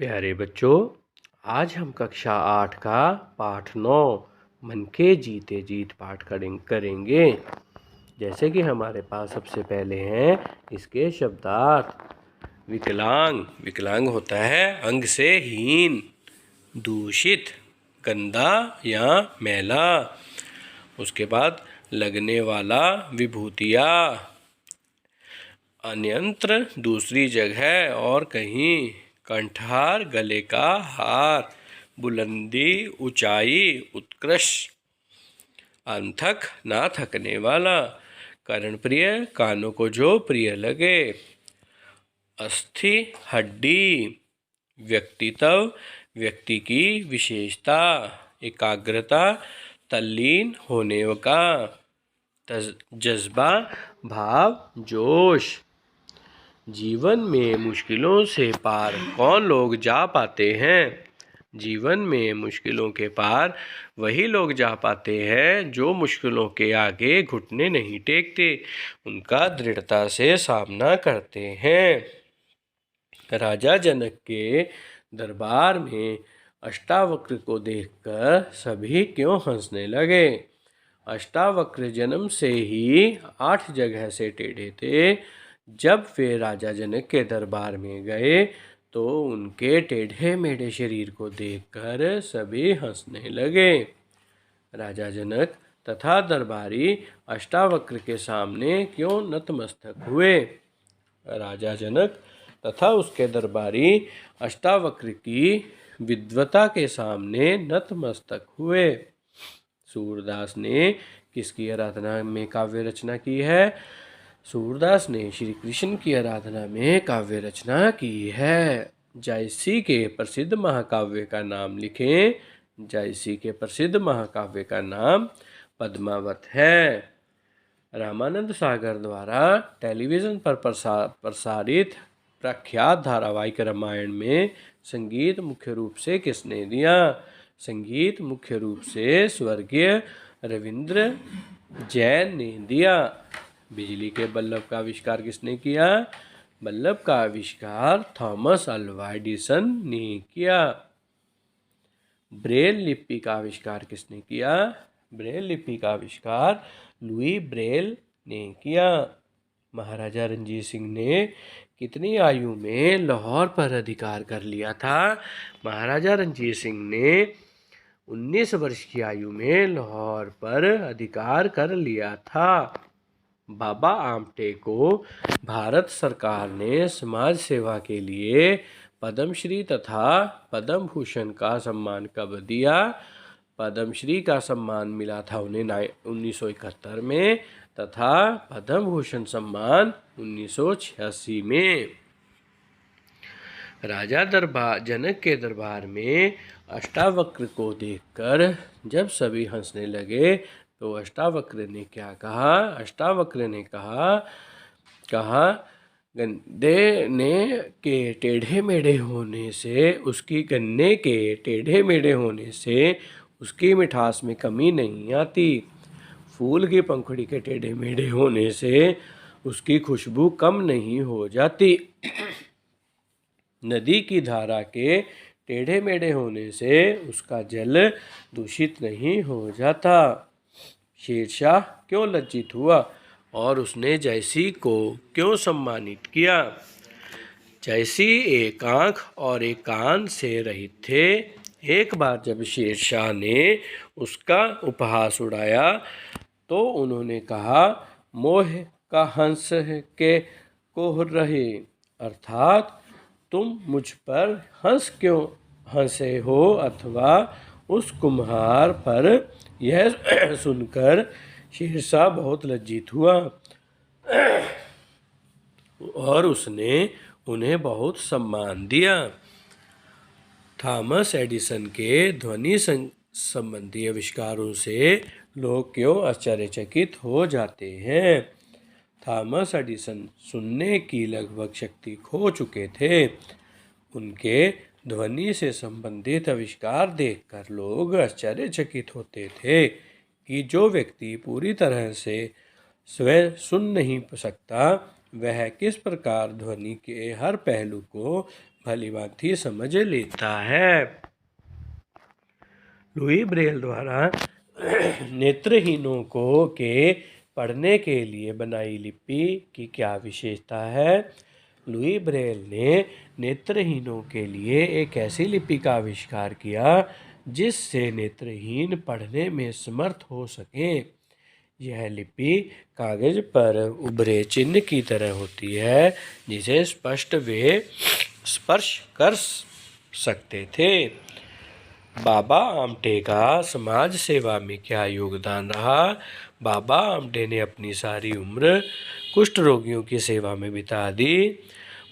प्यारे बच्चों, आज हम कक्षा 8 का पाठ 9 मन के जीते जीत पाठ करेंगे। जैसे कि हमारे पास सबसे पहले हैं इसके शब्दार्थ। विकलांग, विकलांग होता है अंग से हीन। दूषित, गंदा या मैला। उसके बाद लगने वाला, विभूतिया। अन्यत्र, दूसरी जगह और कहीं। कंठहार, गले का हार। बुलंदी, ऊंचाई, उत्कृष्ट। अनथक, ना थकने वाला। कर्णप्रिय, कानों को जो प्रिय लगे। अस्थि, हड्डी। व्यक्तित्व, व्यक्ति की विशेषता। एकाग्रता, तल्लीन होने का। जज्बा, भाव, जोश। जीवन में मुश्किलों से पार कौन लोग जा पाते हैं? जीवन में मुश्किलों के पार वही लोग जा पाते हैं जो मुश्किलों के आगे घुटने नहीं टेकते, उनका दृढ़ता से सामना करते हैं। राजा जनक के दरबार में अष्टावक्र को देखकर सभी क्यों हंसने लगे? अष्टावक्र जन्म से ही 8 जगह से टेढ़े थे। जब वे राजा जनक के दरबार में गए तो उनके टेढ़े मेढ़े शरीर को देखकर सभी हंसने लगे। राजा जनक तथा दरबारी अष्टावक्र के सामने क्यों नतमस्तक हुए? राजा जनक तथा उसके दरबारी अष्टावक्र की विद्वता के सामने नतमस्तक हुए। सूरदास ने किसकी आराधना में काव्य रचना की है? सूरदास ने श्री कृष्ण की आराधना में काव्य रचना की है। जायसी के प्रसिद्ध महाकाव्य का नाम लिखें। जायसी के प्रसिद्ध महाकाव्य का नाम पद्मावत है। रामानंद सागर द्वारा टेलीविज़न पर प्रसारित प्रख्यात धारावाहिक रामायण में संगीत मुख्य रूप से किसने दिया? संगीत मुख्य रूप से स्वर्गीय रविंद्र जैन ने दिया। बिजली के बल्ब का आविष्कार किसने किया? बल्ब का आविष्कार थॉमस अल्वा एडिसन ने किया। ब्रेल लिपि का आविष्कार किसने किया? ब्रेल लिपि का आविष्कार लुई ब्रेल ने किया। महाराजा रणजीत सिंह ने कितनी आयु में लाहौर पर अधिकार कर लिया था? महाराजा रणजीत सिंह ने 19 वर्ष की आयु में लाहौर पर अधिकार कर लिया था। बाबा आमटे को भारत सरकार ने समाज सेवा के लिए पद्मश्री तथा पद्म भूषण का सम्मान कब दिया? पद्मश्री का सम्मान मिला था उन्हें 1971 में तथा पद्म भूषण सम्मान 1986 में। राजा जनक के दरबार में अष्टावक्र को देखकर जब सभी हंसने लगे तो अष्टावक्र ने क्या कहा? अष्टावक्र ने कहा गन्ने के टेढ़े मेढ़े होने से उसकी गन्ने के टेढ़े मेढ़े होने से उसकी मिठास में कमी नहीं आती। फूल की पंखुड़ी के टेढ़े मेढ़े होने से उसकी खुशबू कम नहीं हो जाती। नदी की धारा के टेढ़े मेढ़े होने से उसका जल दूषित नहीं हो जाता। शेरशाह क्यों लज्जित हुआ और उसने जयसी को क्यों सम्मानित किया? जयसी एक आँख और एक कान से रहित थे। एक बार जब शेरशाह ने उसका उपहास उड़ाया तो उन्होंने कहा, मोह का हंस के कोह रहे, अर्थात तुम मुझ पर हंस क्यों हंसे हो? अथवा उस कुम्हार पर यह सुनकर शेरशाह बहुत लज्जित हुआ और उसने उन्हें बहुत सम्मान दिया। थॉमस एडिसन के ध्वनि संबंधी आविष्कारों से लोग क्यों आश्चर्यचकित हो जाते हैं? थॉमस एडिसन सुनने की लगभग शक्ति खो चुके थे। उनके ध्वनि से संबंधित आविष्कार देखकर लोग आश्चर्यचकित होते थे कि जो व्यक्ति पूरी तरह से स्वयं सुन नहीं सकता, वह किस प्रकार ध्वनि के हर पहलू को भलीभांति समझ लेता है। लुई ब्रेल द्वारा नेत्रहीनों को के पढ़ने के लिए बनाई लिपि की क्या विशेषता है? लुई ब्रेल ने नेत्रहीनों के लिए एक ऐसी लिपि का आविष्कार किया जिससे नेत्रहीन पढ़ने में समर्थ हो सकें। यह लिपि कागज पर उभरे चिन्ह की तरह होती है जिसे स्पष्ट वे स्पर्श कर सकते थे। बाबा आमटे का समाज सेवा में क्या योगदान रहा? बाबा आमटे ने अपनी सारी उम्र कुष्ठ रोगियों की सेवा में बिता दी।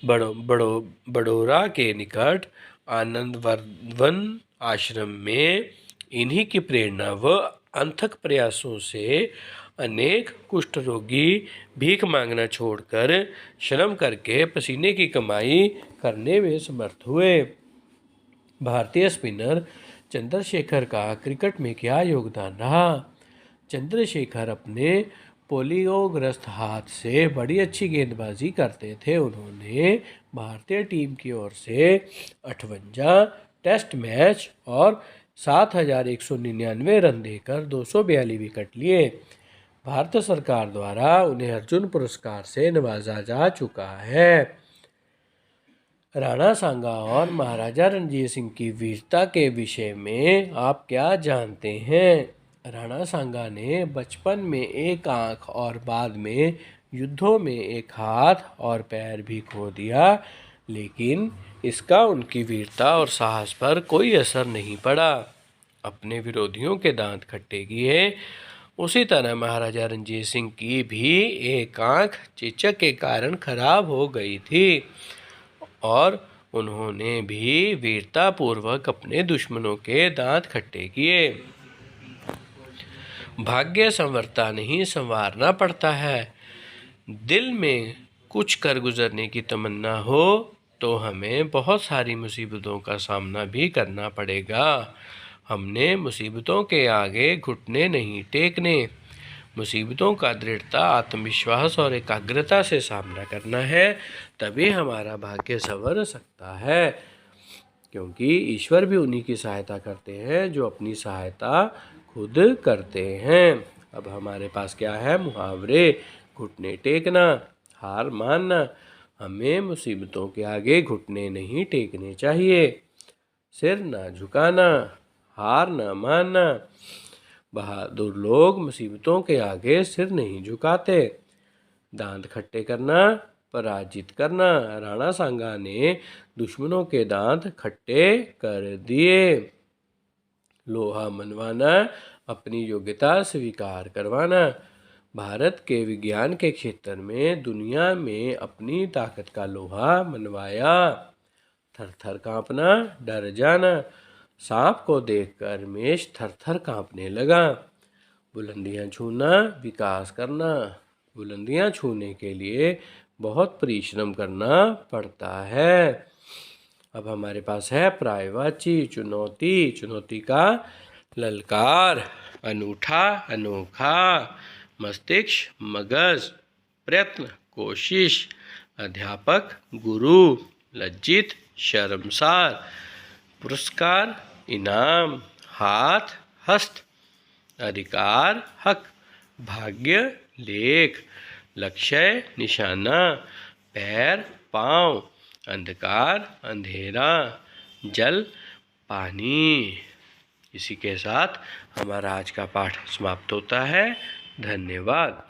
बड़ौरा के निकट आनंदवर्धन आश्रम में इन्हीं की प्रेरणा व अथक प्रयासों से अनेक कुष्ठ रोगी भीख मांगना छोड़कर श्रम करके पसीने की कमाई करने में समर्थ हुए। भारतीय स्पिनर चंद्रशेखर का क्रिकेट में क्या योगदान रहा? चंद्रशेखर अपने पोलियोग्रस्त हाथ से बड़ी अच्छी गेंदबाजी करते थे। उन्होंने भारतीय टीम की ओर से 58 टेस्ट मैच और 7,199 रन देकर 242 विकेट लिए। भारत सरकार द्वारा उन्हें अर्जुन पुरस्कार से नवाजा जा चुका है। राणा सांगा और महाराजा रणजीत सिंह की वीरता के विषय में आप क्या जानते हैं? राणा सांगा ने बचपन में एक आंख और बाद में युद्धों में एक हाथ और पैर भी खो दिया, लेकिन इसका उनकी वीरता और साहस पर कोई असर नहीं पड़ा। अपने विरोधियों के दांत खट्टे किए। उसी तरह महाराजा रणजीत सिंह की भी एक आंख चेचक के कारण खराब हो गई थी और उन्होंने भी वीरतापूर्वक अपने दुश्मनों के दांत खट्टे किए। भाग्य संवरता नहीं, संवारना पड़ता है। दिल में कुछ कर गुजरने की तमन्ना हो तो हमें बहुत सारी मुसीबतों का सामना भी करना पड़ेगा। हमने मुसीबतों के आगे घुटने नहीं टेकने। मुसीबतों का दृढ़ता, आत्मविश्वास और एकाग्रता से सामना करना है, तभी हमारा भाग्य संवर सकता है, क्योंकि ईश्वर भी उन्हीं की सहायता करते हैं जो अपनी सहायता खुद करते हैं। अब हमारे पास क्या है? मुहावरे। घुटने टेकना, हार मानना। हमें मुसीबतों के आगे घुटने नहीं टेकने चाहिए। सिर ना झुकाना, हार ना मानना। बहादुर लोग मुसीबतों के आगे सिर नहीं झुकाते। दांत खट्टे करना, पराजित करना। राणा सांगा ने दुश्मनों के दांत खट्टे कर दिए। लोहा मनवाना, अपनी योग्यता स्वीकार करवाना। भारत के विज्ञान के क्षेत्र में दुनिया में अपनी ताकत का लोहा मनवाया। थर थर कांपना, डर जाना। सांप को देखकर मेष थर थर कांपने लगा। बुलंदियां छूना, विकास करना। बुलंदियां छूने के लिए बहुत परिश्रम करना पड़ता है। अब हमारे पास है पर्यायवाची। चुनौती। चुनौती का ललकार, अनूठा, अनोखा। मस्तिष्क, मगज। प्रयत्न, कोशिश। अध्यापक, गुरु। लज्जित, शर्मसार। पुरस्कार, इनाम। हाथ, हस्त। अधिकार, हक। भाग्य, लेख। लक्ष्य, निशाना। पैर, पाँव। अंधकार, अंधेरा। जल, पानी। इसी के साथ हमारा आज का पाठ समाप्त होता है। धन्यवाद।